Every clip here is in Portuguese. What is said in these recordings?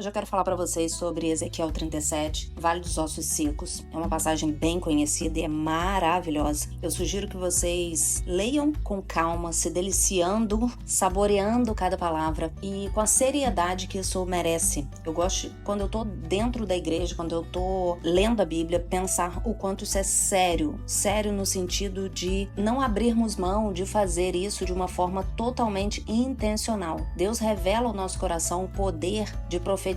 Hoje eu quero falar para vocês sobre Ezequiel 37, Vale dos Ossos Secos. É uma passagem bem conhecida e é maravilhosa. Eu sugiro que vocês leiam com calma, se deliciando, saboreando cada palavra e com a seriedade que isso merece. Eu gosto, quando eu tô dentro da igreja, quando eu tô lendo a Bíblia, pensar o quanto isso é sério. Sério no sentido de não abrirmos mão de fazer isso de uma forma totalmente intencional. Deus revela ao nosso coração o poder de profetizar,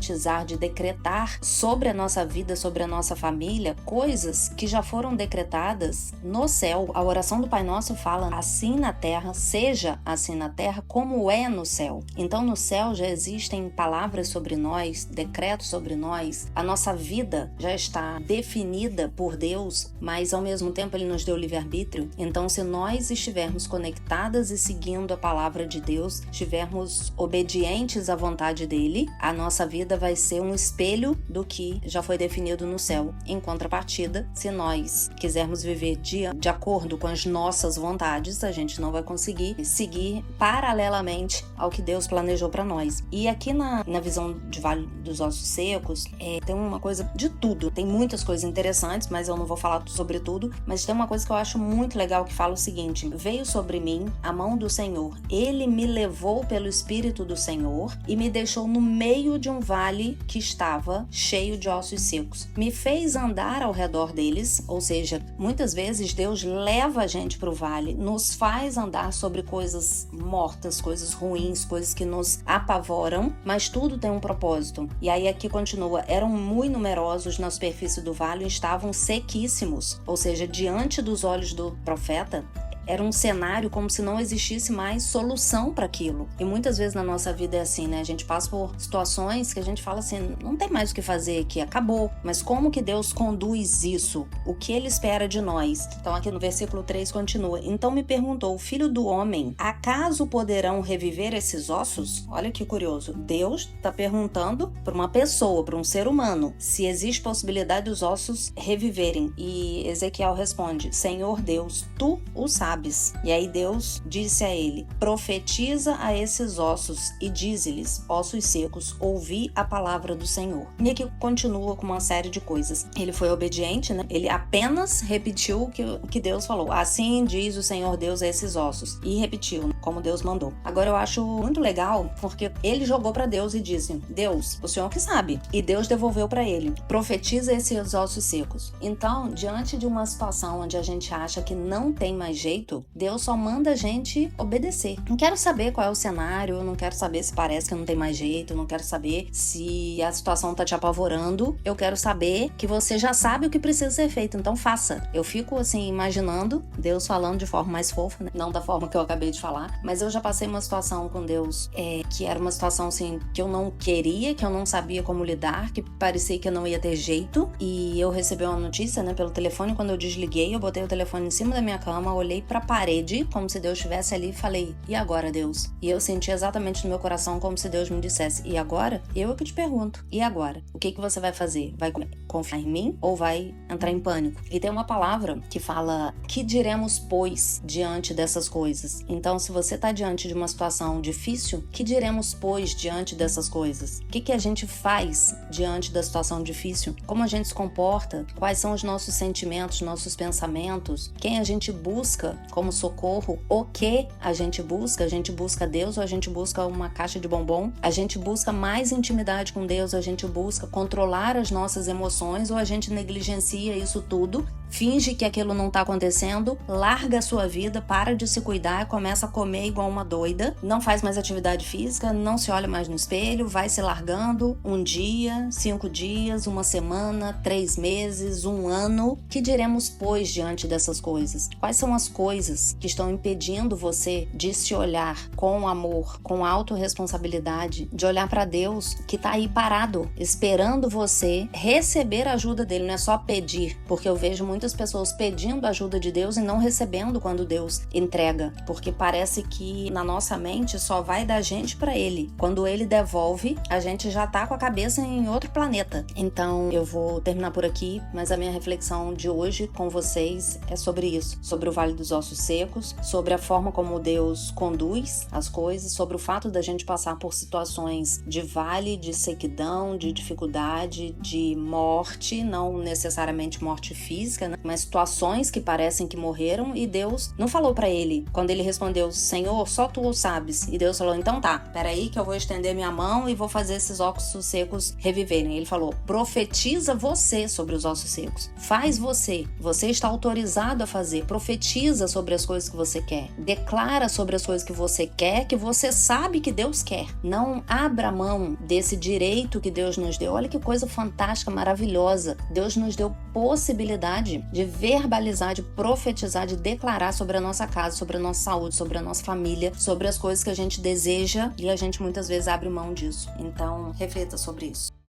de decretar sobre a nossa vida, sobre a nossa família, coisas que já foram decretadas no céu. A oração do Pai Nosso fala assim na terra, seja assim na terra como é no céu. Então no céu já existem palavras sobre nós, decretos sobre nós, a nossa vida já está definida por Deus, mas ao mesmo tempo Ele nos deu livre-arbítrio. Então se nós estivermos conectadas e seguindo a palavra de Deus, estivermos obedientes à vontade dEle, a nossa vida vai ser um espelho do que já foi definido no céu. Em contrapartida, se nós quisermos viver de acordo com as nossas vontades, a gente não vai conseguir seguir paralelamente ao que Deus planejou para nós. E aqui na visão de Vale dos Ossos Secos, tem uma coisa de tudo. Tem muitas coisas interessantes, mas eu não vou falar sobre tudo. Mas tem uma coisa que eu acho muito legal que fala o seguinte: veio sobre mim a mão do Senhor. Ele me levou pelo Espírito do Senhor e me deixou no meio de um vale que estava cheio de ossos secos. Me fez andar ao redor deles, ou seja, muitas vezes Deus leva a gente para o vale, nos faz andar sobre coisas mortas, coisas ruins, coisas que nos apavoram, mas tudo tem um propósito. E aí aqui continua: eram muito numerosos na superfície do vale e estavam sequíssimos, ou seja, diante dos olhos do profeta, era um cenário como se não existisse mais solução para aquilo. E muitas vezes na nossa vida é assim, né? A gente passa por situações que a gente fala assim, não tem mais o que fazer aqui, acabou. Mas como que Deus conduz isso? O que Ele espera de nós? Então aqui no versículo 3 continua: então me perguntou, filho do homem, acaso poderão reviver esses ossos? Olha que curioso. Deus está perguntando para uma pessoa, para um ser humano, se existe possibilidade dos ossos reviverem. E Ezequiel responde: Senhor Deus, Tu o sabes. E aí Deus disse a ele: profetiza a esses ossos e dize-lhes, ossos secos, ouvi a palavra do Senhor. E aqui continua com uma série de coisas. Ele foi obediente, né? Ele apenas repetiu o que Deus falou. Assim diz o Senhor Deus a esses ossos. E repetiu, como Deus mandou. Agora eu acho muito legal, porque ele jogou para Deus e disse: Deus, o Senhor que sabe. E Deus devolveu para ele: profetiza esses ossos secos. Então, diante de uma situação onde a gente acha que não tem mais jeito, Deus só manda a gente obedecer. Não quero saber qual é o cenário, não quero saber se parece que não tem mais jeito, não quero saber se a situação tá te apavorando. Eu quero saber que você já sabe o que precisa ser feito, então faça. Eu fico assim imaginando Deus falando de forma mais fofa, né? Não da forma que eu acabei de falar, mas eu já passei uma situação com Deus que era uma situação assim que eu não queria, que eu não sabia como lidar, que parecia que eu não ia ter jeito, e eu recebi uma notícia, né, pelo telefone. Quando eu desliguei, eu botei o telefone em cima da minha cama, olhei pra parede, como se Deus estivesse ali, e falei: e agora, Deus? E eu senti exatamente no meu coração como se Deus me dissesse: e agora? Eu é que te pergunto: e agora? O que você vai fazer? Vai confiar em mim ou vai entrar em pânico? E tem uma palavra que fala: que diremos, pois, diante dessas coisas? Então, se você está diante de uma situação difícil, que diremos, pois, diante dessas coisas? O que a gente faz diante da situação difícil? Como a gente se comporta? Quais são os nossos sentimentos, nossos pensamentos? Quem a gente busca como socorro? O que a gente busca? A gente busca Deus ou a gente busca uma caixa de bombom? A gente busca mais intimidade com Deus? A gente busca controlar as nossas emoções ou a gente negligencia isso tudo, finge que aquilo não tá acontecendo, larga a sua vida, para de se cuidar, começa a comer igual uma doida, não faz mais atividade física, não se olha mais no espelho, vai se largando um dia, 5 dias, uma semana, 3 meses, um ano? Que diremos, pois, diante dessas coisas? Quais são as coisas que estão impedindo você de se olhar com amor, com autorresponsabilidade, de olhar para Deus que tá aí parado, esperando você receber a ajuda dele, não é só pedir, porque eu vejo muitas pessoas pedindo ajuda de Deus e não recebendo quando Deus entrega, porque parece que na nossa mente só vai da gente para ele. Quando ele devolve, a gente já tá com a cabeça em outro planeta. Então eu vou terminar por aqui, mas a minha reflexão de hoje com vocês é sobre isso, sobre o Vale dos ossos secos, sobre a forma como Deus conduz as coisas, sobre o fato da gente passar por situações de vale, de sequidão, de dificuldade, de morte, não necessariamente morte física, né? Mas situações que parecem que morreram, e Deus não falou para ele, quando ele respondeu, Senhor, só tu o sabes, e Deus falou, então tá, peraí que eu vou estender minha mão e vou fazer esses ossos secos reviverem. Ele falou, profetiza você sobre os ossos secos, faz você está autorizado a fazer, profetiza sobre as coisas que você quer, declara sobre as coisas que você quer, que você sabe que Deus quer. Não abra mão desse direito que Deus nos deu. Olha que coisa fantástica, maravilhosa. Deus nos deu possibilidade de verbalizar, de profetizar, de declarar sobre a nossa casa, sobre a nossa saúde, sobre a nossa família, sobre as coisas que a gente deseja, e a gente muitas vezes abre mão disso. Então, reflita sobre isso.